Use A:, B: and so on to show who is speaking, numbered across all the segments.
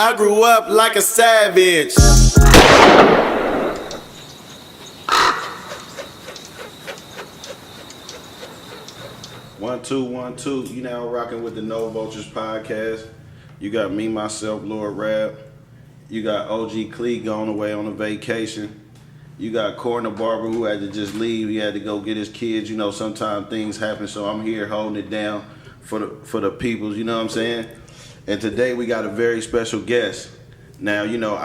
A: I grew up like a savage. One, two, 1, 2. You now rocking with the No Vultures podcast. You got me, myself, Lord Rab. You got OG Clee going away on a vacation. You got Corner Barber who had to just leave. He had to go get his kids. You know, sometimes things happen, so I'm here holding it down for the peoples. You know what I'm saying? And today we got a very special guest. Now, you know,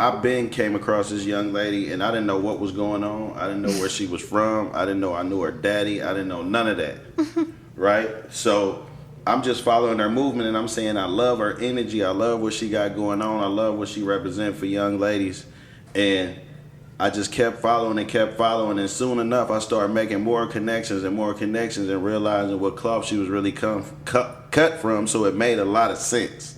A: came across this young lady, and I didn't know what was going on. I didn't know where she was from. I didn't know I knew her daddy. I didn't know none of that. Right? So I'm just following her movement, and I'm saying I love her energy. I love what she got going on. I love what she represents for young ladies. And I just kept following, and soon enough, I started making more connections and realizing what cloth she was really cut from, so it made a lot of sense.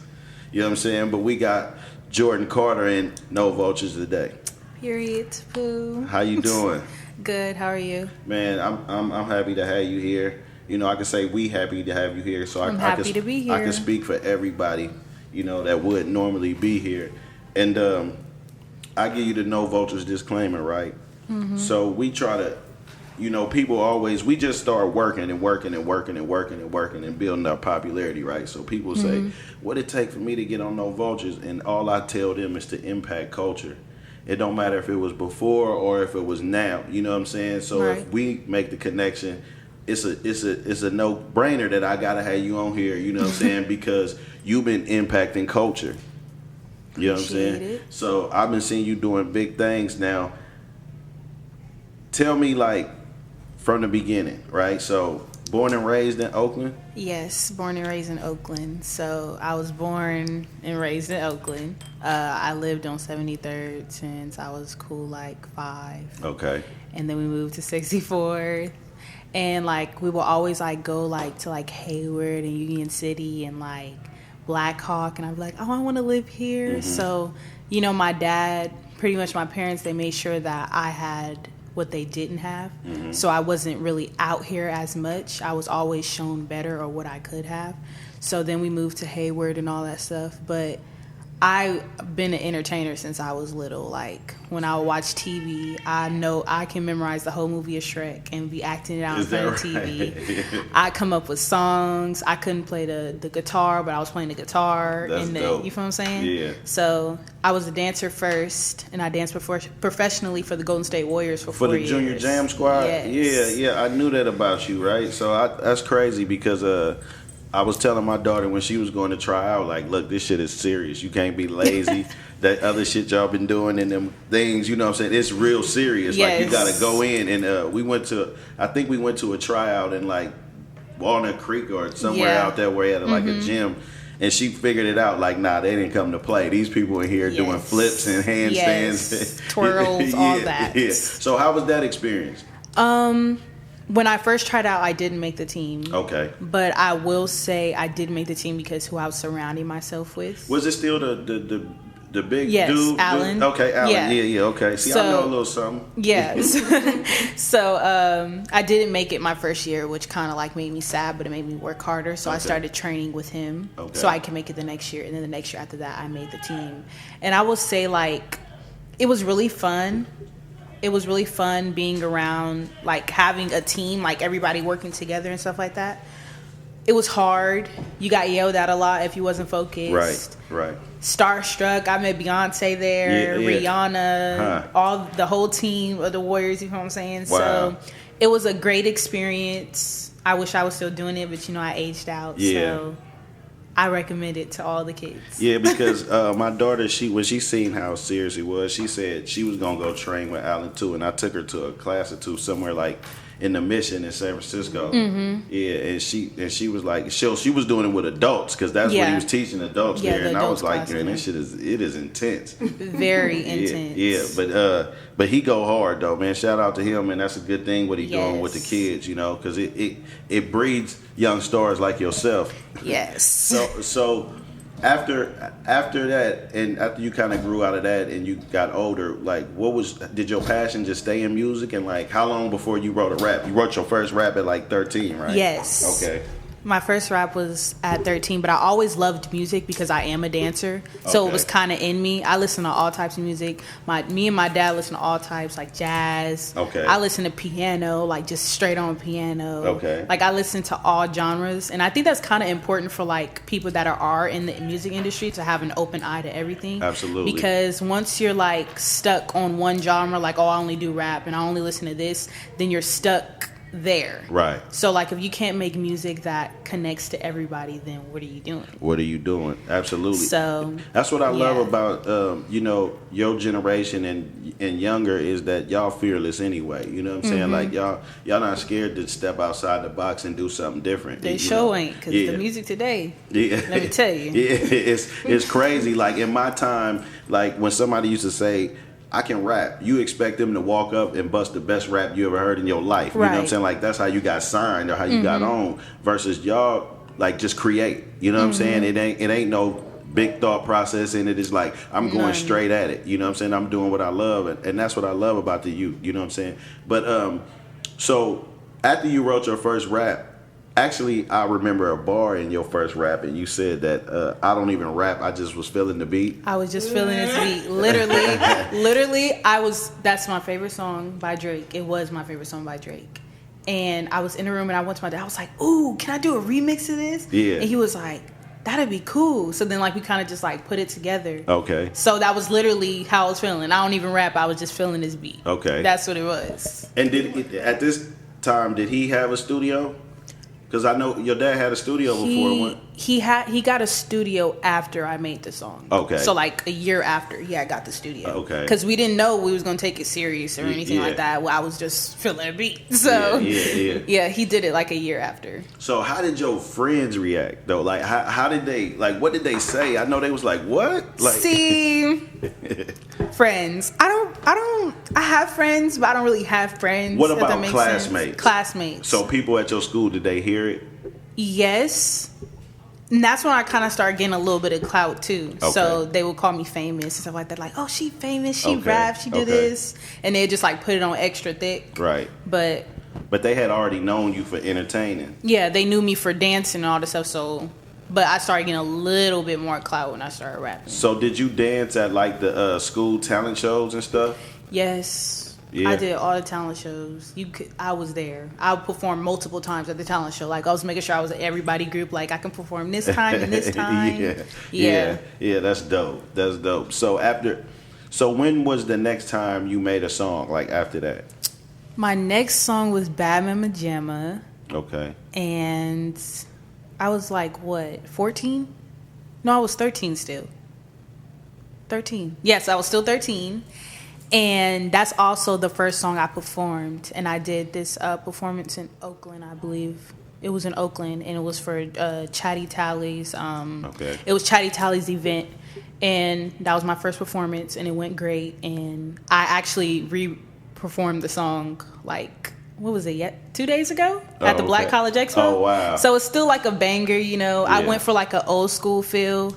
A: You know what I'm saying? But we got Jordyn Carter in No Vultures today.
B: Period. Pooh.
A: How you doing?
B: Good. How are you?
A: Man, I'm happy to have you here. You know, I can say we happy to have you here. So
B: I'm happy to be here.
A: I can speak for everybody, you know, that would normally be here. And I give you the No Vultures disclaimer, right? Mm-hmm. So we try to, you know, we just start working and building up popularity, right? So people say, what it take for me to get on No Vultures? And all I tell them is to impact culture. It don't matter if it was before or if it was now. You know what I'm saying? So
B: right.
A: If we make the connection, it's a no-brainer that I gotta have you on here, you know what I'm saying? Because you've been impacting culture. You know what I'm saying?
B: It.
A: So I've been seeing you doing big things now. Tell me, like, from the beginning, right? So born and raised in Oakland?
B: Yes, born and raised in Oakland. So I was born and raised in Oakland. I lived on 73rd since I was cool, like 5.
A: Okay.
B: And then we moved to 64th. And like we will always like go like to like Hayward and Union City and like Black Hawk, and I'd be like, oh, I want to live here. Mm-hmm. So, you know, my dad, pretty much my parents, they made sure that I had what they didn't have. Mm-hmm. So I wasn't really out here as much. I was always shown better or what I could have. So then we moved to Hayward and all that stuff. But I've been an entertainer since I was little. Like, when I would watch TV, I know I can memorize the whole movie of Shrek and be acting it out in front of TV. I come up with songs. I couldn't play the guitar, but I was playing the guitar.
A: That's dope.
B: You feel what I'm saying?
A: Yeah.
B: So I was a dancer first, and I danced professionally for the Golden State Warriors for 4 years.
A: For the Junior Jam Squad?
B: Yes.
A: Yeah, I knew that about you, right? So that's crazy because I was telling my daughter when she was going to try out, like, look, this shit is serious. You can't be lazy. That other shit y'all been doing and them things, you know what I'm saying? It's real serious.
B: Yes.
A: Like, you got to go in. And I think we went to a tryout in, like, Walnut Creek or somewhere out there where he had, like, a gym. And she figured it out, like, nah, they didn't come to play. These people in here doing flips and handstands.
B: Twirls, all that.
A: Yeah. So how was that experience?
B: When I first tried out, I didn't make the team.
A: Okay.
B: But I will say I did make the team because who I was surrounding myself with.
A: Was it still the big
B: yes,
A: dude?
B: Alan.
A: Okay, Alan.
B: Yeah,
A: okay. See, I know a little something.
B: Yes. So I didn't make it my first year, which kind of like made me sad, but it made me work harder. So I started training with him so I can make it the next year. And then the next year after that, I made the team. And I will say, like, it was really fun. It was really fun being around, like, having a team, like, everybody working together and stuff like that. It was hard. You got yelled at a lot if you wasn't focused.
A: Right.
B: Starstruck. I met Beyonce there, Rihanna, the whole team of the Warriors, you know what I'm saying?
A: Wow.
B: So it was a great experience. I wish I was still doing it, but, you know, I aged out.
A: Yeah.
B: So I recommend it to all the kids.
A: Yeah, because my daughter, when she seen how serious it was, she said she was going to go train with Alan, too. And I took her to a class or two somewhere, like, in the Mission in San Francisco. Mm-hmm. Yeah, and she was like, she was doing it with adults because that's what he was teaching adults there. And I was like, man, this shit is intense.
B: Very intense.
A: Yeah, but he go hard though, man. Shout out to him, and that's a good thing what he doing with the kids, you know, because it breeds young stars like yourself.
B: Yes.
A: So after that, and after you kind of grew out of that and you got older, like, did your passion just stay in music? And like, how long before you wrote a rap? You wrote your first rap at like 13, right?
B: Yes.
A: Okay.
B: My first rap was at 13, but I always loved music because I am a dancer. So it was kind of in me. I listen to all types of music. Me and my dad listen to all types, like jazz.
A: Okay.
B: I listen to piano, like just straight on piano.
A: Okay.
B: Like I listen to all genres. And I think that's kind of important for like people that are in the music industry to have an open eye to everything.
A: Absolutely.
B: Because once you're like stuck on one genre, like, oh, I only do rap and I only listen to this, then you're stuck there.
A: Right.
B: So like if you can't make music that connects to everybody, then what are you doing?
A: What are you doing? Absolutely.
B: So
A: that's what I love about your generation and younger is that y'all fearless anyway. You know what I'm saying? Like y'all not scared to step outside the box and do something different.
B: They sure ain't, because the music today, let me tell you.
A: Yeah, it's crazy. Like in my time, like when somebody used to say, I can rap, you expect them to walk up and bust the best rap you ever heard in your life. You know what I'm saying? Like that's how you got signed or how you got on, versus y'all like just create. You know what I'm saying? It ain't no big thought process in it. It's like I'm going straight at it. You know what I'm saying? I'm doing what I love, and that's what I love about the youth. You know what I'm saying? But so after you wrote your first rap, actually, I remember a bar in your first rap, and you said that I don't even rap. I just was feeling the beat.
B: I was just feeling this beat. Literally, that's my favorite song by Drake. It was my favorite song by Drake. And I was in the room, and I went to my dad. I was like, ooh, can I do a remix of this?
A: Yeah.
B: And he was like, that'd be cool. So then, like, we kind of just, like, put it together.
A: Okay.
B: So that was literally how I was feeling. I don't even rap. I was just feeling this beat.
A: Okay.
B: That's what it was.
A: And at this time, did he have a studio? Because I know your dad had a studio before.
B: He got a studio after I made the song.
A: Okay.
B: So like a year after, I got the studio.
A: Okay.
B: Because we didn't know we was gonna take it serious or anything like that. Well, I was just feeling a beat. So yeah, he did it like a year after.
A: So how did your friends react though? Like how did they, like, what did they say? I know they was like, what? Like,
B: see, friends. I have friends, but I don't really have friends.
A: What about classmates?
B: Classmates.
A: So people at your school, did they hear it?
B: Yes. And that's when I kind of started getting a little bit of clout too. Okay. So they would call me famous and stuff like that. Like, oh, she famous, she raps, she do this. And they just like put it on extra thick.
A: Right.
B: But
A: they had already known you for entertaining. Yeah,
B: they knew me for dancing and all this stuff. So, but I started getting a little bit more clout when I started rapping.
A: So did you dance at like the school talent shows and stuff?
B: Yes. Yeah. I did all the talent shows. I was there. I performed multiple times at the talent show. Like I was making sure I was at everybody group. Like I can perform this time and this time.
A: Yeah. That's dope. So when was the next time you made a song? Like after that?
B: My next song was Bad Mama Jamma.
A: Okay.
B: And I was like, what, 14? No, I was 13 still. 13. Yes, I was still 13. And that's also the first song I performed. And I did this performance in Oakland, I believe. It was in Oakland, and it was for Chatty Tally's. It was Chatty Tally's event. And that was my first performance, and it went great. And I actually re-performed the song, like, what was it, 2 days ago? At the Black College Expo.
A: Oh, wow.
B: So it's still like a banger, you know. Yeah. I went for like an old school feel.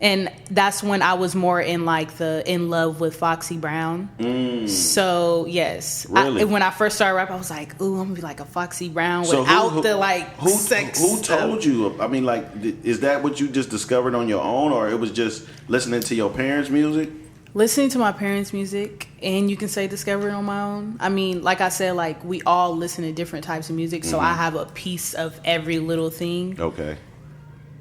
B: And that's when I was more in love with Foxy Brown. So yes,
A: really?
B: When I first started rap, I was like, "Ooh, I'm gonna be like a Foxy Brown without the sex."
A: Who told you? I mean, like, is that what you just discovered on your own, or it was just listening to your parents' music?
B: Listening to my parents' music, and you can say discovery on my own. I mean, like I said, like we all listen to different types of music, so I have a piece of every little thing.
A: Okay.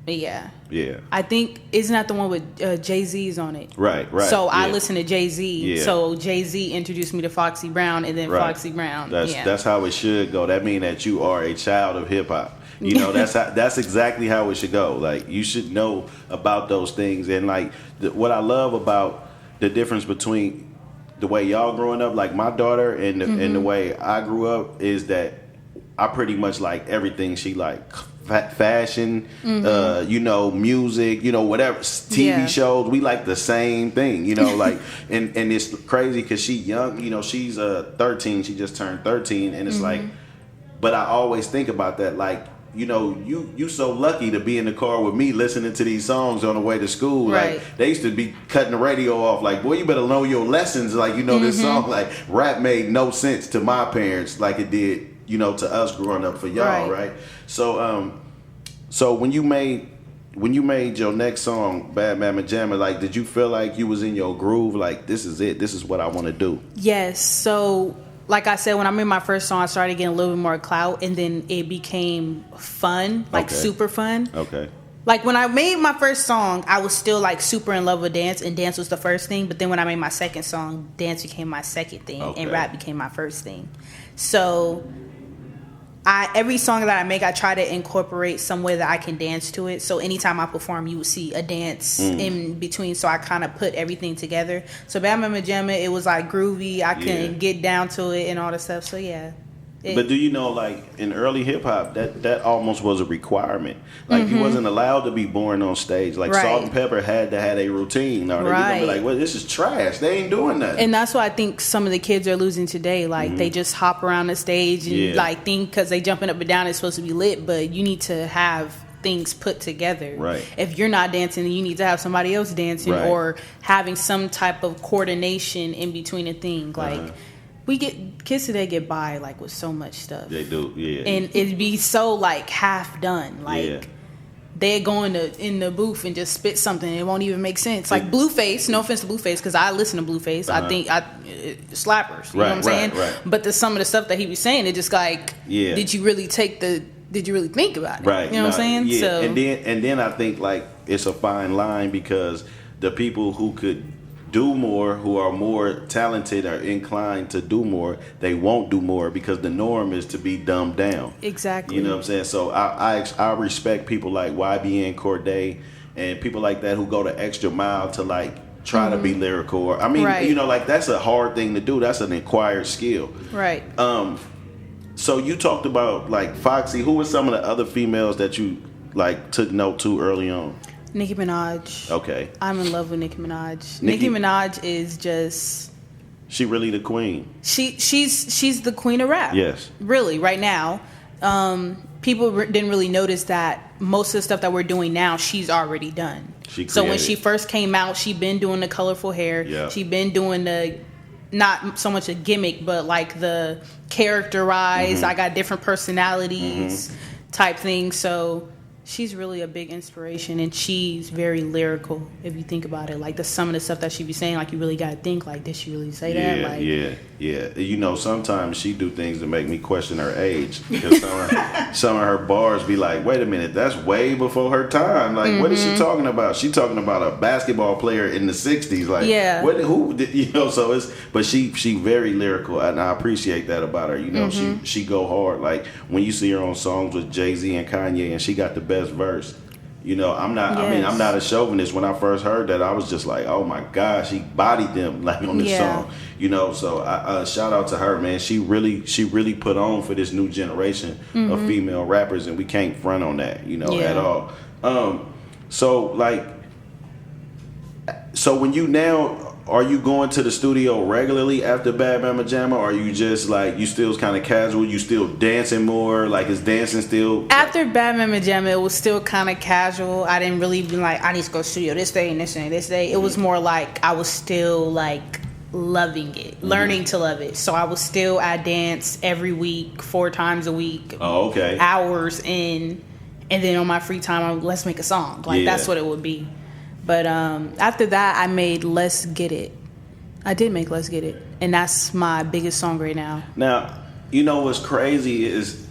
B: Yeah.
A: Yeah.
B: I think, isn't that the one with Jay-Z's on it?
A: Right.
B: So I listen to Jay-Z.
A: Yeah.
B: So Jay-Z introduced me to Foxy Brown, and then Foxy Brown.
A: That's how it should go. That means that you are a child of hip hop. You know, that's exactly how it should go. Like, you should know about those things. And like what I love about the difference between the way y'all growing up, like my daughter, and the way I grew up, is that I pretty much like everything she like. Fashion, you know, music, you know, whatever, TV shows, we like the same thing, you know, like, and it's crazy because she young, you know, she's 13, she just turned 13, and it's like, but I always think about that, like, you know, you so lucky to be in the car with me listening to these songs on the way to school.
B: Right.
A: Like, they used to be cutting the radio off, like, boy, you better know your lessons, like, you know, this song, like, rap made no sense to my parents like it did, you know, to us growing up for y'all, right? So So when you made your next song, Bad Mama Jamma, like, did you feel like you was in your groove? Like, this is it. This is what I want to do.
B: Yes. So, like I said, when I made my first song, I started getting a little bit more clout, and then it became fun, like super fun.
A: Okay.
B: Like when I made my first song, I was still like super in love with dance, and dance was the first thing. But then when I made my second song, dance became my second thing, and rap became my first thing. So every song that I make, I try to incorporate some way that I can dance to it. So anytime I perform, you will see a dance in between. So I kind of put everything together. So Bad Mama Jamma, it was like groovy. I can get down to it and all the stuff. So yeah.
A: But do you know, like, in early hip hop, that almost was a requirement. Like, you wasn't allowed to be born on stage. Like, Salt and Pepper had to have a routine, or they're gonna be like, "Well, this is trash. They ain't doing nothing."
B: And that's what I think some of the kids are losing today. Like, they just hop around the stage and like think because they jumping up and down, it's supposed to be lit. But you need to have things put together.
A: Right.
B: If you're not dancing, you need to have somebody else dancing or having some type of coordination in between a thing. Like. Kids today get by like with so much stuff.
A: They do,
B: and it'd be so like half done. Like they're going in the booth and just spit something. It won't even make sense. Like Blueface. No offense to Blueface, because I listen to Blueface. I think slappers. You know what I'm saying?
A: Right.
B: But some of the stuff that he was saying, it just like, did you really think about it?
A: Right.
B: You know what I'm saying?
A: Yeah.
B: So
A: And then I think like it's a fine line, because the people who could do more, who are more talented or inclined to do more, they won't do more because the norm is to be dumbed down.
B: Exactly.
A: You know what I'm saying? So I respect people like YBN Corday and people like that who go the extra mile to like try to be lyrical. Or I mean, you know, like that's a hard thing to do. That's an acquired skill.
B: Right.
A: So you talked about like Foxy. Who were some of the other females that you like took note to early on?
B: Nicki Minaj.
A: Okay.
B: I'm in love with Nicki Minaj. Nicki Minaj is just...
A: She really the queen.
B: She's the queen of rap.
A: Yes.
B: Really, right now. People didn't really notice that most of the stuff that we're doing now, she's already done. So when she first came out, she'd been doing the colorful hair.
A: Yeah.
B: She'd been doing the... Not so much a gimmick, but like the characterized, I got different personalities type thing. So... She's really a big inspiration, and she's very lyrical if you think about it. Like some of the stuff that she be saying, like you really gotta think, like, did she really say that? Like,
A: yeah. You know, sometimes she do things that make me question her age, because some of her bars be like, wait a minute, that's way before her time. Like, what is she talking about? She talking about a basketball player in the '60s. Like, who did, you know? So but she very lyrical, and I appreciate that about her. You know, she go hard. Like when you see her on songs with Jay-Z and Kanye, and she got the best verse. You know, I'm not a chauvinist. When I first heard that, I was just like, oh my gosh, he bodied them like on this song. You know, so I shout out to her, man. She really put on for this new generation of female rappers, and we can't front on that, you know, at all. So when you now, are you going to the studio regularly after Bad Mama Jamma, or are you just like, you still kind of casual, you still dancing more, like is dancing still?
B: After Bad Mama Jamma, it was still kind of casual. I didn't really be like, I need to go to the studio this day and this day and this day. It was more like I was still like loving it, learning to love it. So I dance every week, 4 times a week.
A: Oh, okay.
B: Hours in, and then on my free time, let's make a song. Like that's what it would be. But after that, I made Let's Get It. I did make Let's Get It. And that's my biggest song right now.
A: Now, you know what's crazy is,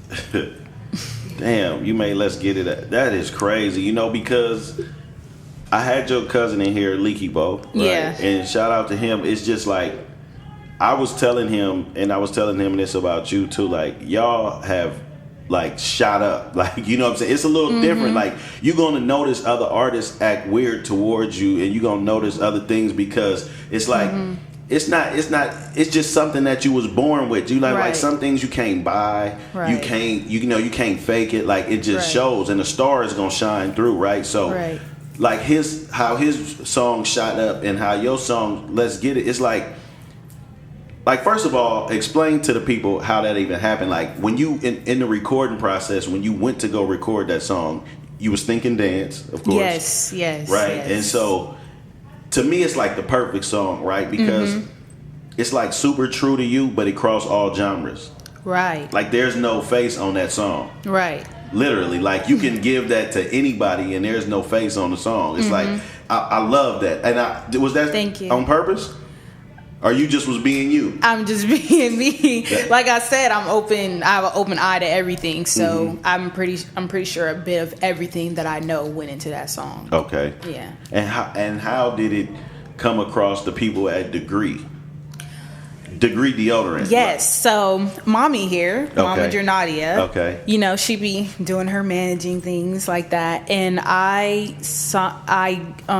A: damn, you made Let's Get It. That is crazy, you know, because I had your cousin in here, Leaky Bo. Right?
B: Yeah.
A: And shout out to him. It's just like, I was telling him this about you too, like, y'all have like shot up, like, you know what I'm saying? It's a little different. Like, you're gonna notice other artists act weird towards you, and you're gonna notice other things, because it's like it's just something that you was born with. You like some things you can't buy, you can't fake it. Like, it just shows, and the star is gonna shine through, right? So like how his song shot up and how your song Let's Get It, it's like, first of all, explain to the people how that even happened. Like, when you, in the recording process, when you went to go record that song, you was thinking dance, of course.
B: Yes.
A: Right?
B: Yes.
A: And so, to me, it's like the perfect song, right? Because it's like super true to you, but it crossed all genres.
B: Right.
A: Like, there's no face on that song.
B: Right.
A: Literally, like you can give that to anybody, and there's no face on the song. It's like I love that, and was that
B: Thank you.
A: on purpose, or you just was being you?
B: I'm just being me. Like I said, I'm open. I have an open eye to everything, so I'm pretty sure a bit of everything that I know went into that song.
A: Okay.
B: Yeah.
A: And how did it come across the people at Degree Deodorant?
B: Yes. So mommy here, Mama
A: Okay.
B: Jornadia.
A: Okay.
B: You know, she be doing her managing things like that, and I saw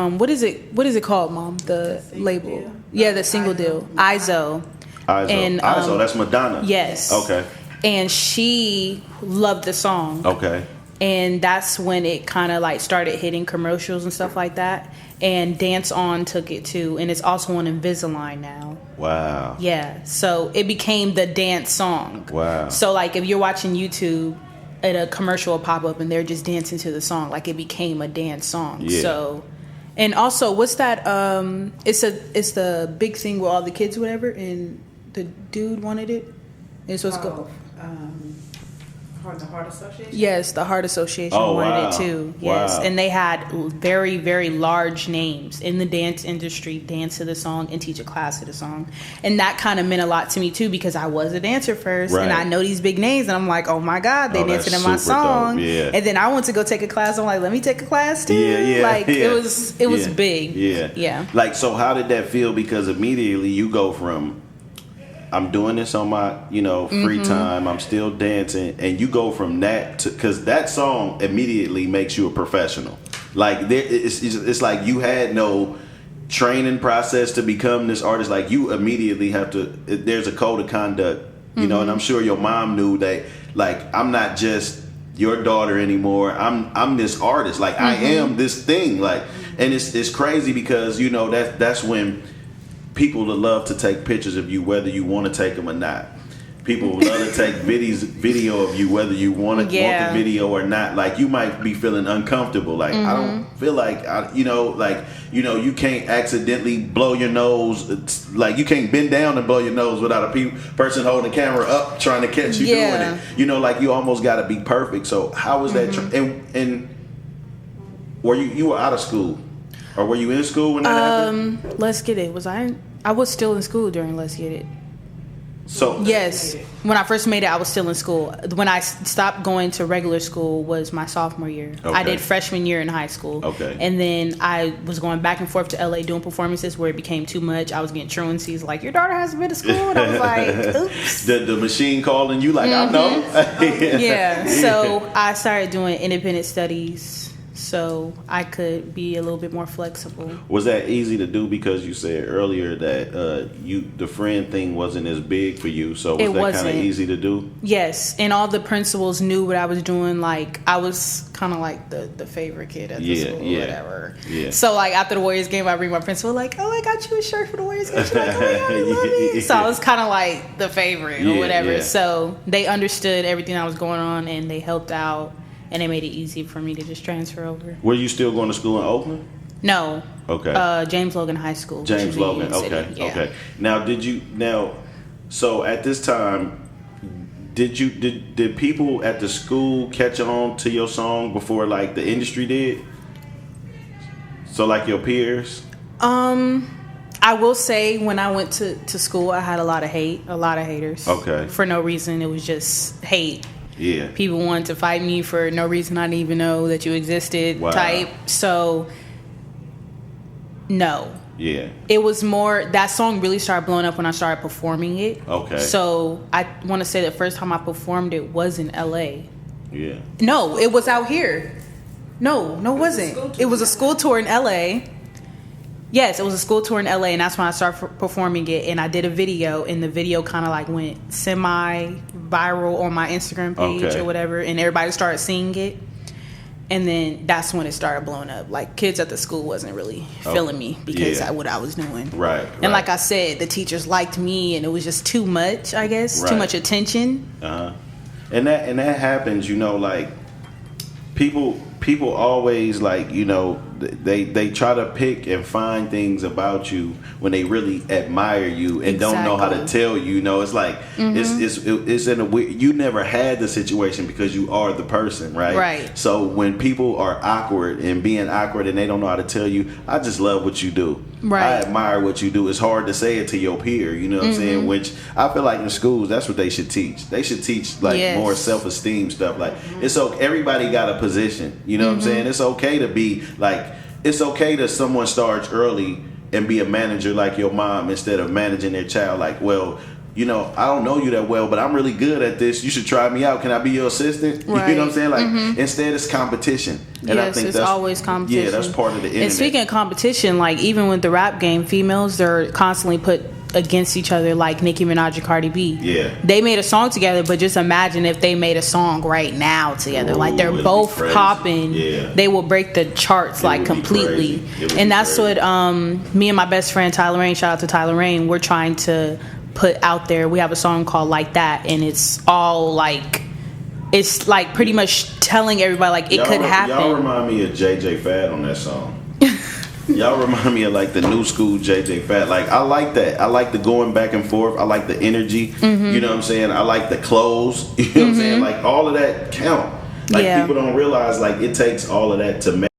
B: what is it called, Mom? The label. Yeah, the single deal. ISO. And
A: ISO, that's Madonna.
B: Yes.
A: Okay.
B: And she loved the song.
A: Okay.
B: And that's when it kind of like started hitting commercials and stuff like that. And Dance On took it too, and it's also on Invisalign now.
A: Wow.
B: Yeah, so it became the dance song.
A: Wow.
B: So like if you're watching YouTube, a commercial will pop up and they're just dancing to the song, like it became a dance song.
A: Yeah.
B: So, and also what's that? It's the big thing with all the kids, or whatever, and the dude wanted it. It's what's called.
C: The Heart Association?
B: Yes, the Heart Association wanted it too. Yes,
A: Wow.
B: and they had very, very large names in the dance industry dance to the song and teach a class to the song, and that kind of meant a lot to me too because I was a dancer first,
A: Right.
B: and I know these big names, and I'm like, oh my God, they
A: that's
B: dancing in my
A: super dope.
B: song.
A: Yeah.
B: And then I went to go take a class. I'm like, let me take a class too.
A: Yeah.
B: Like
A: yeah.
B: it was
A: Yeah.
B: big. Yeah.
A: Like, so how did that feel? Because immediately you go from, I'm doing this on my, free time. I'm still dancing, and you go from that to, because that song immediately makes you a professional. Like it's like you had no training process to become this artist. Like you immediately have to. There's a code of conduct, and I'm sure your mom knew that. Like I'm not just your daughter anymore. I'm this artist. Like I am this thing. Like, and it's crazy because that's when people that love to take pictures of you, whether you want to take them or not. People love to take video of you, whether you want the video or not. Like you might be feeling uncomfortable. Like I don't feel like you can't accidentally blow your nose. It's like you can't bend down and blow your nose without a person holding the camera up trying to catch you doing it. Like you almost got to be perfect. So how was that? And were you were out of school? Or were you in school when that happened?
B: Let's Get It. I was still in school during Let's Get It.
A: So
B: Yes. When I first made it, I was still in school. When I stopped going to regular school was my sophomore year.
A: Okay.
B: I did freshman year in high school.
A: Okay.
B: And then I was going back and forth to LA doing performances where it became too much. I was getting truancies like, your daughter hasn't been to school? And I was like, oops.
A: the machine calling you like, I know.
B: Yeah. So I started doing independent studies so I could be a little bit more flexible.
A: Was that easy to do because you said earlier that the friend thing wasn't as big for you, so was that kind of easy to do?
B: Yes, and all the principals knew what I was doing. Like I was kind of like the favorite kid at the school or whatever.
A: Yeah.
B: So like after the Warriors game, I bring my principal like, oh, I got you a shirt for the Warriors game. She's like, oh my God, I love it. So I was kind of like the favorite or whatever.
A: Yeah.
B: So they understood everything that was going on and they helped out. And it made it easy for me to just transfer over.
A: Were you still going to school in Oakland?
B: No.
A: Okay.
B: James Logan High School.
A: James Logan. Okay.
B: Yeah.
A: Okay. Now, so at this time, did people at the school catch on to your song before like the industry did? So like your peers?
B: I will say when I went to school, I had a lot of haters.
A: Okay.
B: For no reason. It was just hate.
A: Yeah.
B: People wanted to fight me for no reason I didn't even know that you existed type. So, no.
A: Yeah.
B: It was more, that song really started blowing up when I started performing it.
A: Okay.
B: So, I want to say the first time I performed it was in LA.
A: Yeah.
B: No, it was out here. No, it wasn't. It was a school tour in LA. Yes, it was a school tour in LA, and that's when I started performing it. And I did a video, and the video kind of like went semi-viral on my Instagram page or whatever, and everybody started seeing it. And then that's when it started blowing up. Like kids at the school wasn't really feeling me because of what I was doing.
A: Right.
B: And like I said, the teachers liked me, and it was just too much. I guess too much attention.
A: And that happens. Like people always like they try to pick and find things about you when they really admire you and don't know how to tell you. You know, it's like it's in a weird. You never had the situation because you are the person, right?
B: Right.
A: So when people are awkward and being awkward and they don't know how to tell you, I just love what you do.
B: Right.
A: I admire what you do. It's hard to say it to your peer. You know what I'm saying? Which I feel like in schools, that's what they should teach. They should teach like more self-esteem stuff. Like it's okay. Everybody got a position. You know what I'm saying? It's okay to be like. It's okay that someone starts early and be a manager like your mom instead of managing their child. Like, well, you know, I don't know you that well, but I'm really good at this. You should try me out. Can I be your assistant?
B: Right.
A: You know what I'm saying? Like, instead it's competition. And
B: yes,
A: I think
B: it's
A: that's
B: always competition.
A: Yeah, that's part of the internet.
B: And speaking of competition, like even with the rap game, females, they're constantly put against each other, like Nicki Minaj and Cardi B.
A: Yeah.
B: They made a song together, but just imagine if they made a song right now together.
A: Ooh,
B: like they're both popping.
A: Yeah.
B: They will break the charts like completely. And that's what me and my best friend Tyler Rain, shout out to Tyler Rain, we're trying to put out there. We have a song called Like That, and it's all like, it's like pretty much telling everybody like it could happen.
A: Y'all remind me of JJ Fad on that song. Y'all remind me of like the new school JJ Fad. Like I like that. I like the going back and forth. I like the energy. You know what I'm saying? I like the clothes. You know what I'm saying? Like all of that count. Like people don't realize like it takes all of that to make